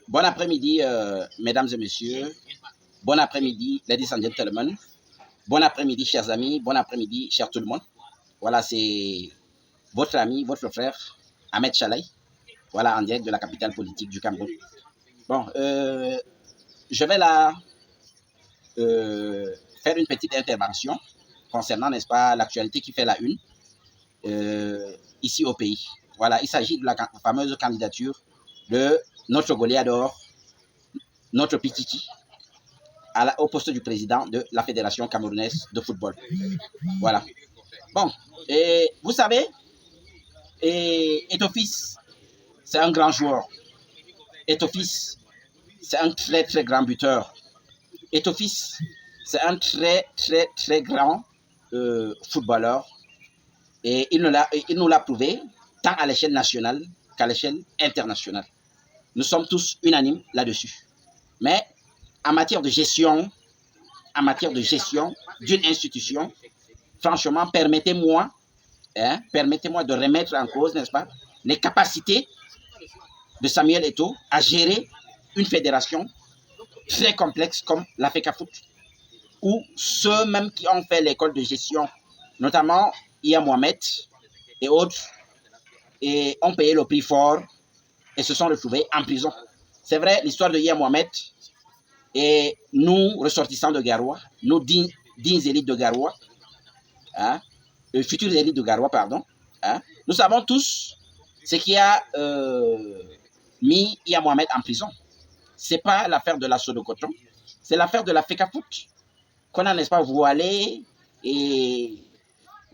Bon après-midi, mesdames et messieurs. Bon après-midi, ladies and gentlemen. Bon après-midi, chers amis. Bon après-midi, cher tout le monde. Voilà, c'est votre ami, votre frère, Ahmed Chalaï. Voilà, en direct de la capitale politique du Cameroun. Bon, je vais là faire une petite intervention concernant, n'est-ce pas, l'actualité qui fait la une ici au pays. Voilà, il s'agit de la fameuse candidature de notre Goliath d'or, notre Pititi, au poste du président de la Fédération camerounaise de football. Voilà. Bon, et vous savez, Etofis, c'est un grand joueur. Etofis, c'est un très, très grand buteur. Etofis, c'est un très, très, très grand footballeur. Et il nous l'a prouvé, tant à l'échelle nationale qu'à l'échelle internationale. Nous sommes tous unanimes là-dessus. Mais en matière de gestion d'une institution, franchement, permettez-moi de remettre en cause, n'est-ce pas, les capacités de Samuel Eto'o à gérer une fédération très complexe comme la FECAFOOT, ou ceux même qui ont fait l'école de gestion, notamment Iya Mohamed et autres, et ont payé le prix fort et se sont retrouvés en prison. C'est vrai, l'histoire de Iya Mohamed, et nous, ressortissants de Garoua, nous dignes élites de Garoua, hein, futures élites de Garoua, pardon, hein, nous savons tous ce qui a mis Iya Mohamed en prison. Ce n'est pas l'affaire de l'assaut de coton, c'est l'affaire de la FECAFOOT qu'on a, n'est-ce pas, voilé et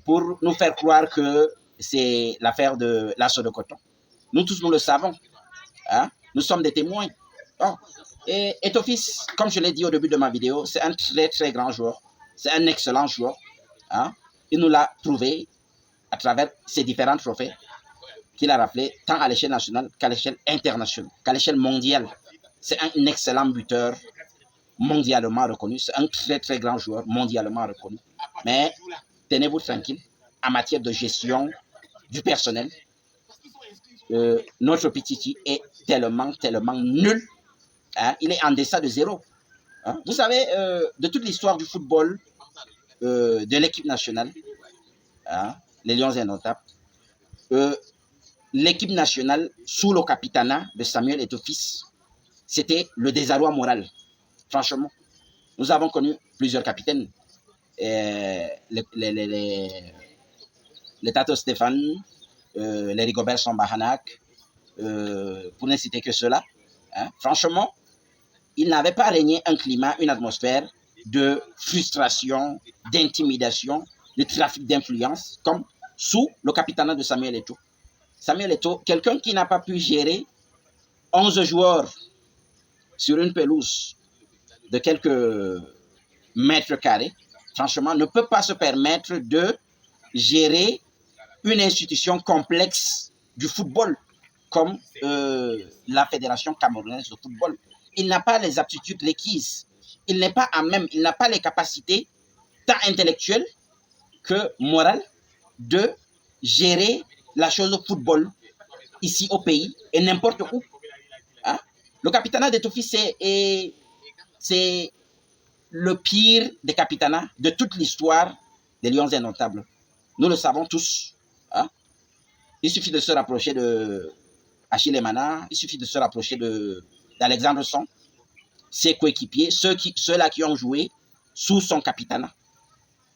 pour nous faire croire que c'est l'affaire de l'assaut de coton. Nous tous, nous le savons. Hein? Nous sommes des témoins. Oh. Et Etofis, comme je l'ai dit au début de ma vidéo, c'est un très, très grand joueur. C'est un excellent joueur. Hein? Il nous l'a prouvé à travers ses différents trophées qu'il a rappelés, tant à l'échelle nationale qu'à l'échelle internationale, qu'à l'échelle mondiale. C'est un excellent buteur mondialement reconnu. C'est un très, très grand joueur mondialement reconnu. Mais tenez-vous tranquille, en matière de gestion du personnel, notre Pititi est tellement, tellement nul. Hein, il est en deçà de zéro. Hein. Vous savez, de toute l'histoire du football de l'équipe nationale, hein, les Lions indomptables, l'équipe nationale sous le capitanat de Samuel Eto'o, c'était le désarroi moral. Franchement, nous avons connu plusieurs capitaines. Les Tato Stéphane, les Rigobert Sambahanac, pour ne citer que cela. Hein. Franchement, il n'avait pas régné un climat, une atmosphère de frustration, d'intimidation, de trafic d'influence, comme sous le capitanat de Samuel Eto'o. Samuel Eto'o, quelqu'un qui n'a pas pu gérer 11 joueurs sur une pelouse de quelques mètres carrés, franchement, ne peut pas se permettre de gérer une institution complexe du football comme la Fédération camerounaise de football. Il n'a pas les aptitudes requises. Il n'est pas à même, il n'a pas les capacités tant intellectuelles que morales de gérer la chose au football ici au pays et n'importe où. Hein? Le capitanat d'Eto'o, c'est le pire des capitanats de toute l'histoire des Lions indomptables. Nous le savons tous. Hein? Il suffit de se rapprocher de Achille Emana, il suffit de se rapprocher d'Alexandre Son, ses coéquipiers, ceux-là qui ont joué sous son capitanat.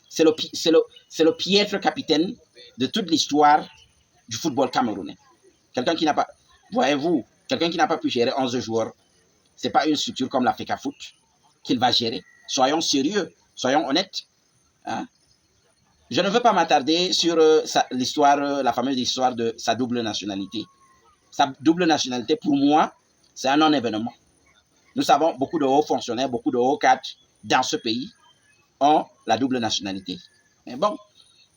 C'est le piètre capitaine de toute l'histoire du football camerounais. Quelqu'un qui n'a pas, voyez-vous, quelqu'un qui n'a pas pu gérer 11 joueurs, ce n'est pas une structure comme la FECAFOOT qu'il va gérer. Soyons sérieux, soyons honnêtes. Hein? Je ne veux pas m'attarder sur la fameuse histoire de sa double nationalité. Sa double nationalité, pour moi, c'est un non-événement. Nous savons beaucoup de hauts fonctionnaires, beaucoup de hauts cadres dans ce pays ont la double nationalité. Mais bon,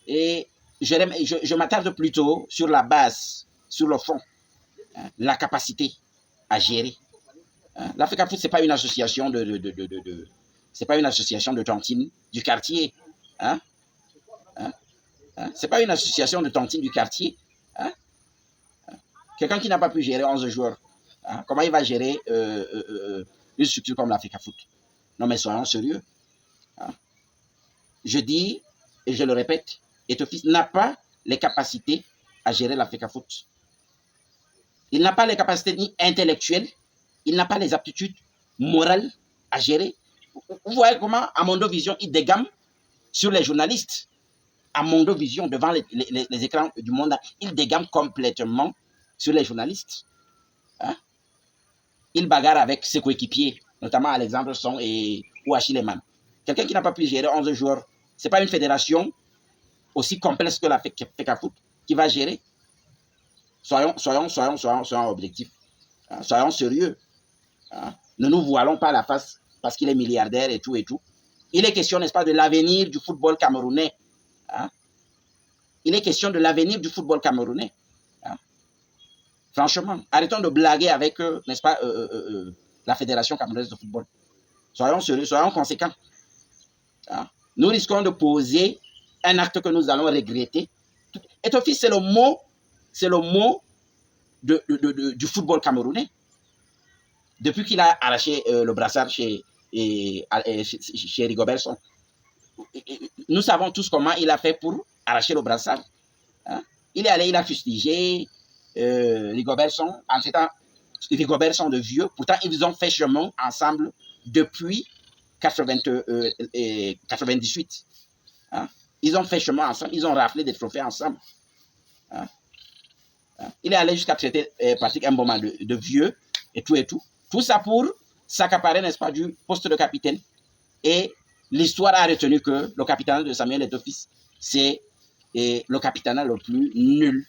et je m'attarde plutôt sur la base, sur le fond, hein, la capacité à gérer. Hein. La FECAFOOT, ce n'est pas une association c'est pas une association de tontines du quartier. Hein? Hein? Hein? Ce n'est pas une association de tontines du quartier. Hein? Quelqu'un qui n'a pas pu gérer 11 joueurs. Hein? Comment il va gérer une structure comme l'Africa Foot? Non, mais soyons sérieux. Hein? Je dis, et je le répète, Eto'o-Fils n'a pas les capacités à gérer l'Africa Foot. Il n'a pas les capacités ni intellectuelles, il n'a pas les aptitudes morales à gérer. Vous voyez comment, à Mondo Vision, il dégamme sur les journalistes. À Mondo Vision, devant les écrans du monde, il dégamme complètement sur les journalistes. Hein? Il bagarre avec ses coéquipiers, notamment Alexandre Song ou Achille Eman. Quelqu'un qui n'a pas pu gérer 11 joueurs, ce n'est pas une fédération aussi complexe que la FECA Foot qui va gérer. Soyons objectifs. Hein? Soyons sérieux. Hein? Ne nous voilons pas la face parce qu'il est milliardaire et tout et tout. Il est question, n'est-ce pas, de l'avenir du football camerounais. Hein? Il est question de l'avenir du football camerounais. Hein? Franchement, arrêtons de blaguer avec, n'est-ce pas, la Fédération camerounaise de football. Soyons sérieux, soyons conséquents. Hein? Nous risquons de poser un acte que nous allons regretter. Eto'o-Fils, c'est le mot du football camerounais. Depuis qu'il a arraché le brassard chez Rigobert Song, nous savons tous comment il a fait pour arracher le brassard. Hein? Il est allé, il a fustigé Rigobert Song, en ce temps, Rigobert Song de vieux. Pourtant, ils ont fait chemin ensemble depuis 98. Hein? Ils ont fait chemin ensemble, ils ont raflé des trophées ensemble. Hein? Il est allé jusqu'à traiter Patrick Mboma de vieux et tout et tout. Tout ça pour s'accaparer, n'est-ce pas, du poste de capitaine. Et l'histoire a retenu que le capitaine de Samuel Eto'o-Fils, c'est le capitaine le plus nul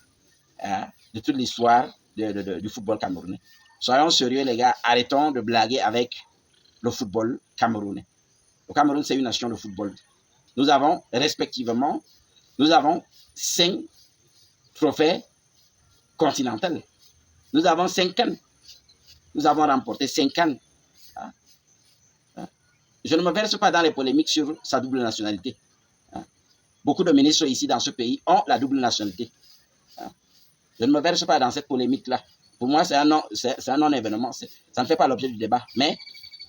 de toute l'histoire du football camerounais. Soyons sérieux, les gars, arrêtons de blaguer avec le football camerounais. Le Cameroun, c'est une nation de football. Nous avons, respectivement, 5 trophées continentaux. Nous avons 5 cannes. Nous avons remporté 5 cannes. Je ne me verse pas dans les polémiques sur sa double nationalité. Beaucoup de ministres ici dans ce pays ont la double nationalité. Je ne me verse pas dans cette polémique-là. Pour moi, c'est un non-événement. Ça ne fait pas l'objet du débat. Mais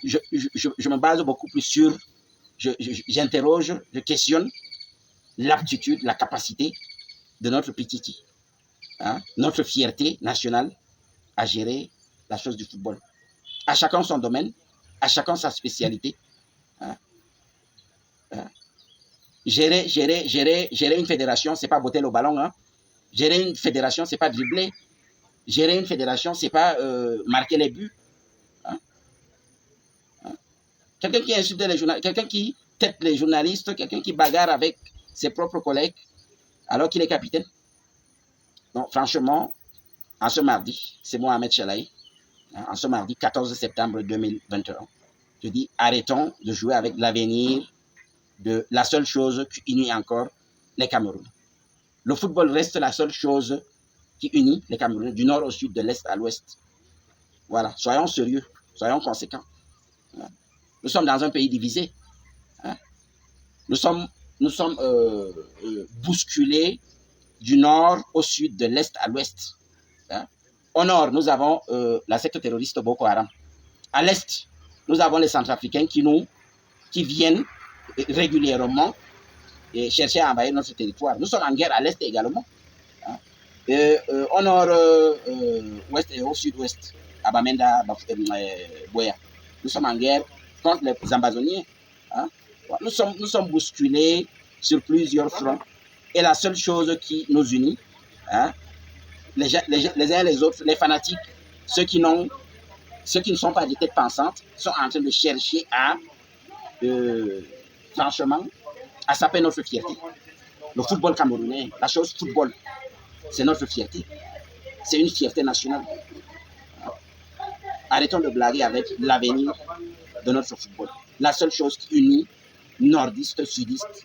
je me base beaucoup plus sur... J'interroge, je questionne l'aptitude, la capacité de notre Pititi. Notre fierté nationale à gérer la chose du football. À chacun son domaine, à chacun sa spécialité. Gérer une fédération, c'est pas botter le ballon. Hein. Gérer une fédération, c'est pas dribbler. Gérer une fédération, c'est pas marquer les buts. Hein. Quelqu'un qui insulte les journalistes, quelqu'un qui tête les journalistes, quelqu'un qui bagarre avec ses propres collègues, alors qu'il est capitaine. Donc, franchement, en ce mardi, c'est Mohamed Chalaï, en ce mardi 14 septembre 2021, je dis arrêtons de jouer avec l'avenir de la seule chose qui unit encore les Camerounais. Le football reste la seule chose qui unit les Camerounais du nord au sud, de l'est à l'ouest. Voilà, soyons sérieux, soyons conséquents. Nous sommes dans un pays divisé. Nous sommes bousculés du nord au sud, de l'est à l'ouest. Au nord, nous avons la secte terroriste Boko Haram. À l'est, nous avons les Centrafricains qui viennent régulièrement chercher à envahir notre territoire. Nous sommes en guerre à l'est également. Au nord, ouest et au sud-ouest, à Bamenda, Boya. Nous sommes en guerre contre les Amazoniens. Nous sommes bousculés sur plusieurs fronts. Et la seule chose qui nous unit, les uns et les autres, les fanatiques, ceux qui ne sont pas des têtes pensantes, sont en train de chercher franchement, à saper notre fierté. Le football camerounais, la chose football, c'est notre fierté. C'est une fierté nationale. Arrêtons de blaguer avec l'avenir de notre football. La seule chose qui unit nordistes, sudistes,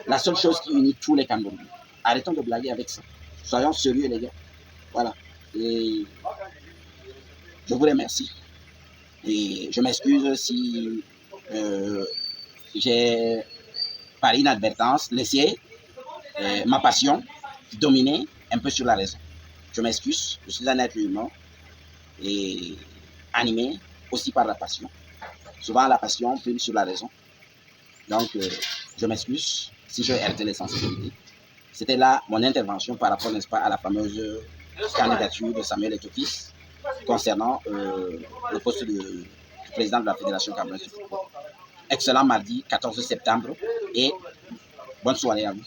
la seule chose qui unit tous les Camerounais. Arrêtons de blaguer avec ça. Soyons sérieux, les gars. Voilà. Et je vous remercie. Et je m'excuse si j'ai, par inadvertance, laissé ma passion dominer un peu sur la raison. Je m'excuse. Je suis un être humain. et animé aussi par la passion. Souvent, la passion prime sur la raison. Donc, je m'excuse si j'ai heurté les sensibilités. C'était là mon intervention par rapport, n'est-ce pas, à la fameuse candidature de Samuel Eto'o concernant le poste du président de la Fédération camerounaise de football. Excellent mardi 14 septembre et bonne soirée à vous.